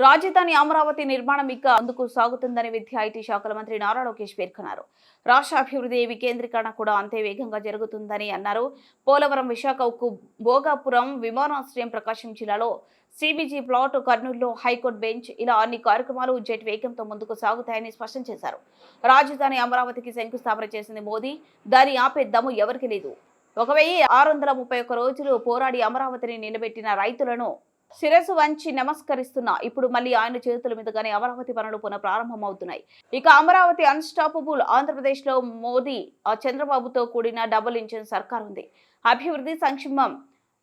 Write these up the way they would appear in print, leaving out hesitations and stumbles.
రాజధాని అమరావతి నిర్మాణం ఇక అందుకు సాగుతుందని విద్యా ఐటీ శాఖల మంత్రి నారా లోకేష్ పేర్కొన్నారు. రాష్ట్ర అభివృద్ధి వికేంద్రీకరణ కూడా అంతే వేగంగా జరుగుతుందని అన్నారు. పోలవరం, విశాఖ ఉక్కు, భోగాపురం విమానాశ్రయం, ప్రకాశం జిల్లాలో సిబిజీ ప్లాట్, కర్నూలులో హైకోర్టు బెంచ్, ఇలా అన్ని కార్యక్రమాలు జెట్ వేగంతో ముందుకు సాగుతాయని స్పష్టం చేశారు. రాజధాని అమరావతికి శంకుస్థాపన చేసింది మోదీ, దాన్ని ఆపే దమ్ము ఎవరికి లేదు. 1631 రోజులు పోరాడి అమరావతిని నిలబెట్టిన రైతులను శిరసు వంచి నమస్కరిస్తున్నా. ఇప్పుడు మళ్ళీ ఆయన చేతుల మీదుగానే అమరావతి పనులు పునః ప్రారంభమవుతున్నాయి. ఇక అమరావతి అన్స్టాపబుల్. ఆంధ్రప్రదేశ్ లో మోదీ, చంద్రబాబుతో కూడిన డబుల్ ఇంజిన్ సర్కార్ ఉంది. అభివృద్ధి, సంక్షేమం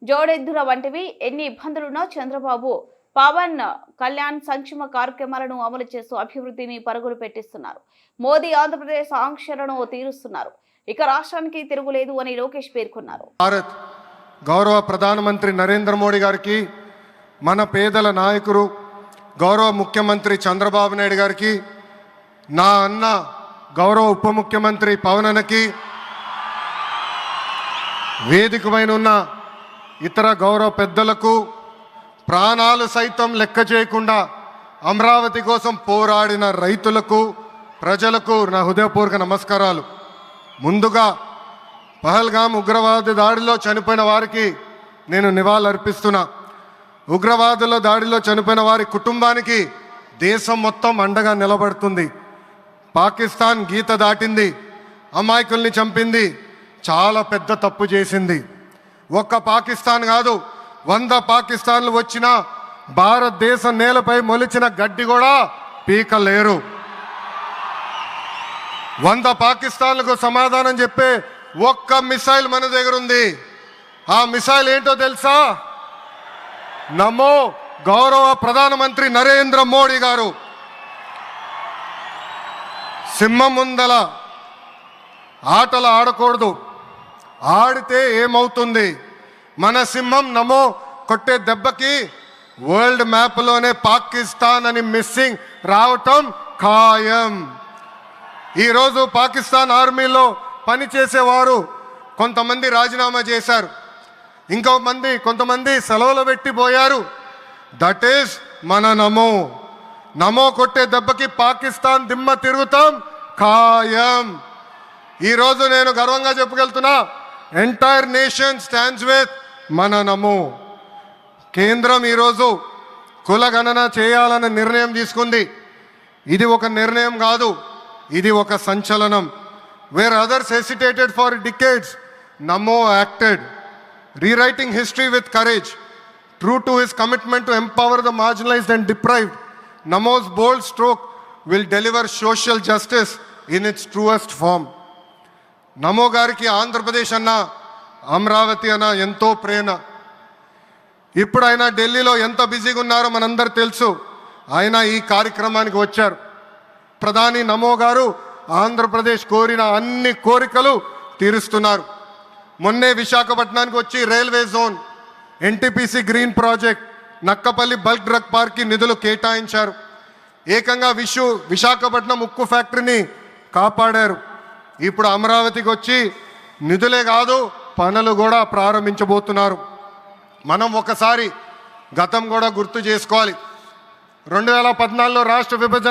జోడెద్దుల వంటివి ఎన్ని ఇబ్బందులున్నా చంద్రబాబు, పవన్ కళ్యాణ్ సంక్షేమ కార్యక్రమాలను అమలు చేస్తూ అభివృద్ధిని పరుగులు పెట్టిస్తున్నారు. మోదీ ఆంధ్రప్రదేశ్ ఆంక్షలను తీరుస్తున్నారు. ఇక రాష్ట్రానికి తిరుగులేదు అని లోకేష్ పేర్కొన్నారు. భారత్ గౌరవ ప్రధానమంత్రి నరేంద్ర మోడీ గారికి, మన పేదల నాయకుడు గౌరవ ముఖ్యమంత్రి చంద్రబాబు నాయుడు గారికి, నా అన్న గౌరవ ఉప ముఖ్యమంత్రి పవన్ అన్నకి, వేదికమైన ఉన్న ఇతర గౌరవ పెద్దలకు, ప్రాణాలు సైతం లెక్క చేయకుండా అమరావతి కోసం పోరాడిన రైతులకు, ప్రజలకు నా హృదయపూర్వక నమస్కారాలు. ముందుగా పహల్గామ్ ఉగ్రవాద దాడిలో చనిపోయిన వారికి నేను నివాళులర్పిస్తున్నా. ఉగ్రవాదుల దాడిలో చనిపోయిన వారి కుటుంబానికి దేశం మొత్తం అండగా నిలబడుతుంది. పాకిస్తాన్ గీత దాటింది, అమాయకుల్ని చంపింది, చాలా పెద్ద తప్పు చేసింది. ఒక్క పాకిస్తాన్ కాదు, 100 పాకిస్తాన్లు వచ్చినా భారతదేశ నేలపై మొలిచిన గడ్డి కూడా పీకలేరు. 100 పాకిస్తాన్లకు సమాధానం చెప్పే ఒక్క మిసైల్ మన దగ్గర ఉంది. ఆ మిసైల్ ఏంటో తెలుసా? నమో గౌరవ ప్రధానమంత్రి నరేంద్ర మోడీ గారు. సింహం ముందల ఆటలు ఆడకూడదు, ఆడితే ఏమవుతుంది? మన సింహం నమో కొట్టే దెబ్బకి వరల్డ్ మ్యాప్లోనే పాకిస్తాన్ అని మిస్సింగ్ రావటం ఖాయం. ఈరోజు పాకిస్తాన్ ఆర్మీలో పనిచేసేవారు కొంతమంది రాజీనామా చేశారు, కొంతమంది సెలవులు పెట్టిపోయారు. దట్ ఈస్ మన నమో. నమో కొట్టే దెబ్బకి పాకిస్తాన్ దిమ్మ తిరుగుతాం ఖాయం. ఈరోజు నేను గర్వంగా చెప్పగలుగుతున్నా, ఎంటైర్ నేషన్ స్టాండ్స్ విత్ మన నమో. కేంద్రం ఈరోజు కులగణన చేయాలనే నిర్ణయం తీసుకుంది. ఇది ఒక నిర్ణయం కాదు, ఇది ఒక సంచలనం. Wear others hesitated for decades, Namo acted, rewriting history with courage. True to his commitment to empower the marginalized and deprived, Namo's bold stroke will deliver social justice in its truest form. నమో గారికి ఆంధ్రప్రదేశ్ అన్న, అమరావతి అన్న ఎంతో ప్రేమ. ఇప్పుడు ఆయన ఢిల్లీలో ఎంత బిజీగా ఉన్నారో మనందరూ తెలుసు. ఆయన ఈ కార్యక్రమానికి వచ్చారు. ప్రధాని నమో గారు ఆంధ్రప్రదేశ్ కోరిన అన్ని కోరికలు తీరుస్తున్నారు. మొన్నే విశాఖపట్నానికి వచ్చి railway zone, NTPC green project, Nakkapalli bulk drug పార్క్కి నిధులు కేటాయించారు. ఏకంగా విశాఖపట్నం ఉక్కు ఫ్యాక్టరీని కాపాడారు. ఇప్పుడు అమరావతికి వచ్చి నిధులే కాదు, పనులు కూడా ప్రారంభించబోతున్నారు. మనం ఒకసారి గతం కూడా గుర్తు చేసుకోవాలి. 2014లో రాష్ట్ర విభజన